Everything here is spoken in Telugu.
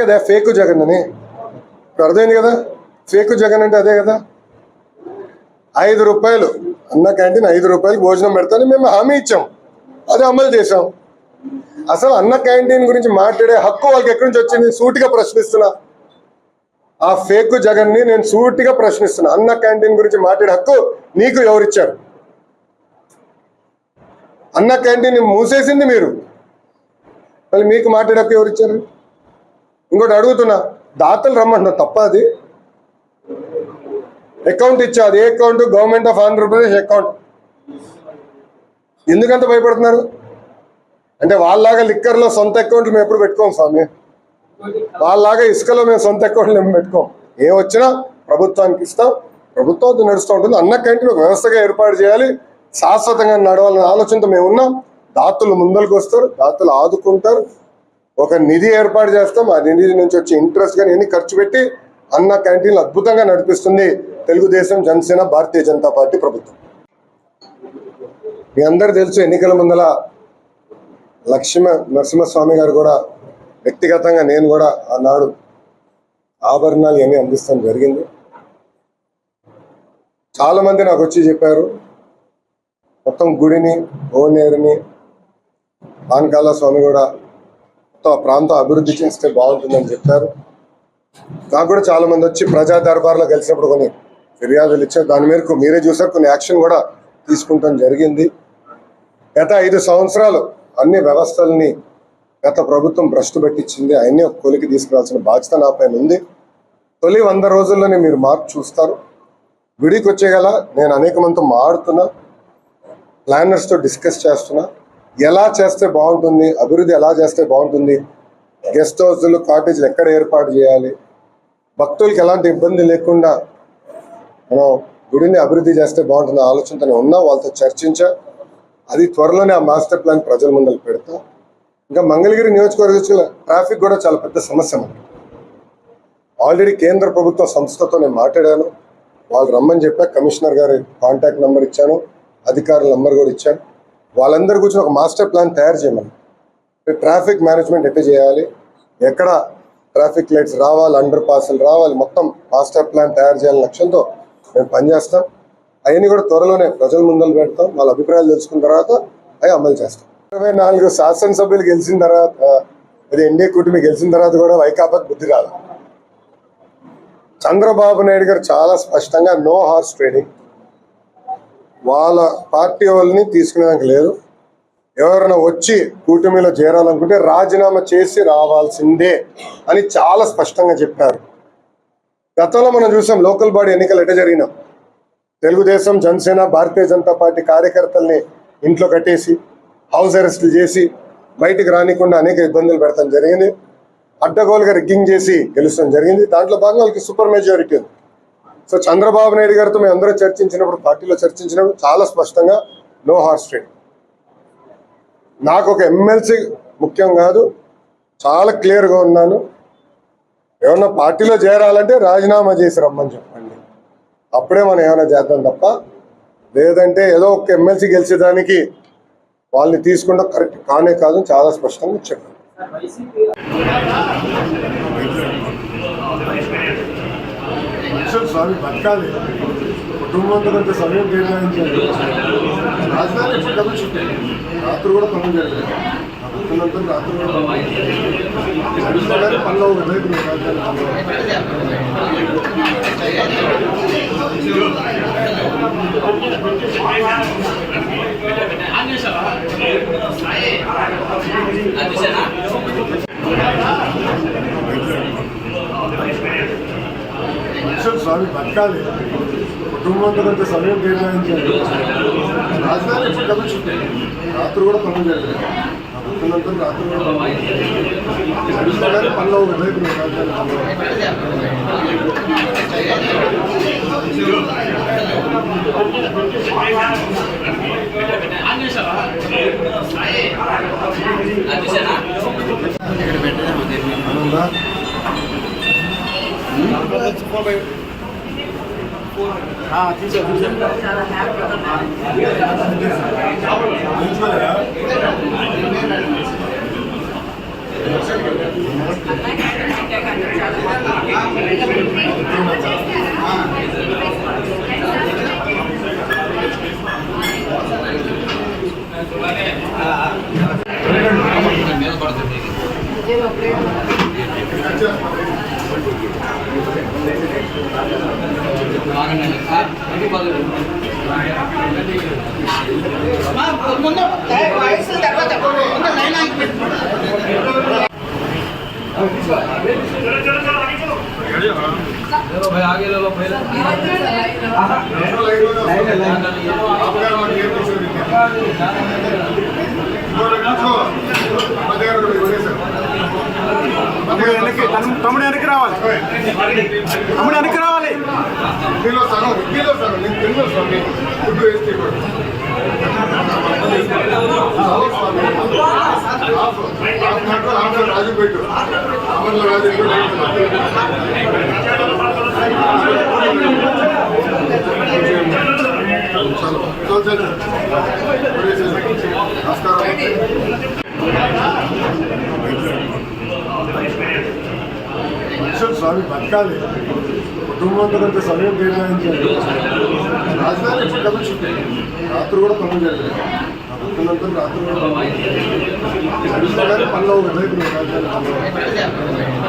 కదా ఫేక్ జగన్ అని. ఇప్పుడు అర్థమైంది కదా, ఫేక్ జగన్ అంటే అదే కదా. 5 రూపాయలు అన్న క్యాంటీన్, 5 రూపాయలు భోజనం పెడతానని మేము హామీ ఇచ్చాం, అది అమలు చేసాం. అసలు అన్న క్యాంటీన్ గురించి మాట్లాడే హక్కు వాళ్ళకి ఎక్కడి నుంచి వచ్చింది? సూటిగా ప్రశ్నిస్తున్నా. ఆ ఫేక్ జగన్ని నేను సూటిగా ప్రశ్నిస్తున్నా. అన్న క్యాంటీన్ గురించి మాట్లాడే హక్కు నీకు ఎవరిచ్చారు? అన్న క్యాంటీన్ మూసేసింది మీరు, మళ్ళీ మీకు మాట్లాడే హక్కు ఎవరిచ్చారు? ఇంకోటి అడుగుతున్నా, దాతలు రమ్మంటున్నా, తప్ప అది? అకౌంట్ ఇచ్చా, అది ఏ account? Government of Andhra Pradesh account. ఎందుకంత భయపడుతున్నారు? అంటే వాళ్ళలాగా లిక్కర్లో సొంత అకౌంట్లు మేము ఎప్పుడు పెట్టుకోం స్వామి, వాళ్ళలాగా ఇసుకలో మేము సొంత అకౌంట్లు మేము పెట్టుకోం. ఏం వచ్చినా ప్రభుత్వానికి ఇస్తాం, ప్రభుత్వం నడుస్తూ ఉంటుంది. అన్న క్యాంటీన్ ఒక వ్యవస్థగా ఏర్పాటు చేయాలి, శాశ్వతంగా నడవాలనే ఆలోచనతో మేము ఉన్నాం. దాతలు ముందరకు వస్తారు, దాతలు ఆదుకుంటారు, ఒక నిధి ఏర్పాటు చేస్తాం. ఆ నిధి నుంచి వచ్చే ఇంట్రెస్ట్ కానీ ఎన్ని ఖర్చు పెట్టి అన్న క్యాంటీన్లు అద్భుతంగా నడిపిస్తుంది తెలుగుదేశం, జనసేన, భారతీయ జనతా పార్టీ ప్రభుత్వం. మీ అందరు తెలుసు, ఎన్నికల ముందల నరసింహస్వామి గారు కూడా వ్యక్తిగతంగా నేను కూడా ఆనాడు ఆభరణాలు ఇవన్నీ అందిస్తాం జరిగింది. చాలామంది నాకు వచ్చి చెప్పారు, మొత్తం గుడిని, ఓనేరుని, పానకాల స్వామి కూడా మొత్తం ఆ ప్రాంతం అభివృద్ధి చేస్తే బాగుంటుందని చెప్పారు. నాకు కూడా చాలామంది వచ్చి ప్రజా దర్బార్లో కలిసినప్పుడు కొన్ని ఫిర్యాదులు ఇచ్చారు. దాని మేరకు మీరే చూసారు, కొన్ని యాక్షన్ కూడా తీసుకుంటాం జరిగింది. గత 5 సంవత్సరాలు అన్ని వ్యవస్థల్ని గత ప్రభుత్వం భ్రష్టు పెట్టించింది. అవన్నీ ఒక కొలికి తీసుకురావాల్సిన బాధ్యత నా పైన ఉంది. తొలి 100 రోజుల్లోనే మీరు మార్పు చూస్తారు. గుడికి వచ్చేగల నేను అనేక మందితో మాడుతున్నా, ప్లానర్స్తో డిస్కస్ చేస్తున్నా, ఎలా చేస్తే బాగుంటుంది, అభివృద్ధి ఎలా చేస్తే బాగుంటుంది, గెస్ట్ హౌస్లు, కాటేజ్లు ఎక్కడ ఏర్పాటు చేయాలి, భక్తులకి ఎలాంటి ఇబ్బంది లేకుండా మనం గుడిని అభివృద్ధి చేస్తే బాగుంటుంది ఆలోచనతోనే ఉన్నా. వాళ్ళతో చర్చించా, అది త్వరలోనే ఆ మాస్టర్ ప్లాన్ ప్రజల ముందర పెడతాం. ఇంకా మంగళగిరి నియోజకవర్గ ట్రాఫిక్ కూడా చాలా పెద్ద సమస్య మనకి. ఆల్రెడీ కేంద్ర ప్రభుత్వ సంస్థతో నేను మాట్లాడాను, వాళ్ళు రమ్మని చెప్పా. కమిషనర్ గారి కాంటాక్ట్ నెంబర్ ఇచ్చాను, అధికారుల నెంబర్ కూడా ఇచ్చాను. వాళ్ళందరి గురించి ఒక మాస్టర్ ప్లాన్ తయారు చేయమని. ట్రాఫిక్ మేనేజ్మెంట్ ఎట్లా చేయాలి, ఎక్కడ ట్రాఫిక్ లైట్స్ రావాలి, అండర్ పాస్లు రావాలి, మొత్తం మాస్టర్ ప్లాన్ తయారు చేయాలని లక్ష్యంతో మేము పనిచేస్తాం. అవన్నీ కూడా త్వరలోనే ప్రజల ముందర పెడతాం. వాళ్ళ అభిప్రాయాలు తెలుసుకున్న తర్వాత అవి అమలు చేస్తాం. 24 శాసనసభ్యులు గెలిచిన తర్వాత, అది ఎన్డీఏ కూటమి గెలిచిన తర్వాత కూడా వైకాపాకు బుద్ధి రాదు. చంద్రబాబు నాయుడు గారు చాలా స్పష్టంగా నో హార్స్ ట్రేడింగ్, వాళ్ళ పార్టీ వాళ్ళని తీసుకునేదానికి లేదు. ఎవరైనా వచ్చి కూటమిలో చేరాలనుకుంటే రాజీనామా చేసి రావాల్సిందే అని చాలా స్పష్టంగా చెప్పారు. గతంలో మనం చూసాం లోకల్ బాడీ ఎన్నికలు ఎట్లా జరిగినాం. తెలుగుదేశం, జనసేన, భారతీయ జనతా పార్టీ కార్యకర్తల్ని ఇంట్లో కట్టేసి హౌస్ అరెస్టులు చేసి బయటికి రానికుండా అనేక ఇబ్బందులు పెడతాం జరిగింది. అడ్డగోలుగా రిగ్గింగ్ చేసి గెలుస్తాం జరిగింది. దాంట్లో భాగంగా వాళ్ళకి సూపర్ మెజారిటీ ఉంది. సో చంద్రబాబు నాయుడు గారితో మేము అందరూ చర్చించినప్పుడు, పార్టీలో చర్చించినప్పుడు చాలా స్పష్టంగా నో హార్స్ ట్రేడింగ్. నాకు ఒక ఎమ్మెల్సీ ముఖ్యం కాదు, చాలా క్లియర్గా ఉన్నాను. ఏమన్నా పార్టీలో చేరాలంటే రాజీనామా చేసి రమ్మని చెప్పండి, అప్పుడే మనం ఏమైనా చేద్దాం తప్ప, లేదంటే ఏదో ఒక ఎమ్మెల్సీ గెలిచేదానికి వాళ్ళని తీసుకుంటే కరెక్ట్ కానే కాదు, చాలా స్పష్టంగా చెప్పండి. స్వామి బతకాలి, కుటుంబంతో కొంత సమయం కేటాయించాలి. రాజధాని రాత్రి కూడా పనులు జరిగింది, రాత్రి కూడా పనులు రేపు స్వామి బతకాలి, కుటుంబంతో కొంత సమయం కేటాయించాలి. రాజధాని రాత్రి కూడా పనులు జరిగింది, రాత్రి కూడా పనులు రేపు भाई आगे ले लो पहले తమ్ముడు వెనక్కి రావాలి తమ్ముడు వెనక్కి రావాలి ఇందులో సగం నేను తెలుగు స్వామి ఫుడ్ వేస్ట్ రాజు పెట్టు అమర్లో రాజు నమస్కారం. స్వామి బతకాలి, కుటుంబంతో కొంత సమయం కేటాయించాలి. రాజధాని ఇప్పుడు డబ్బులు చుట్టాయి, రాత్రి కూడా పనులు జరిగాయి. ఆ భక్తులంతా రాత్రి కూడా అడిగినా కానీ పనులు కదా ఇప్పుడు రాజధాని పనులు.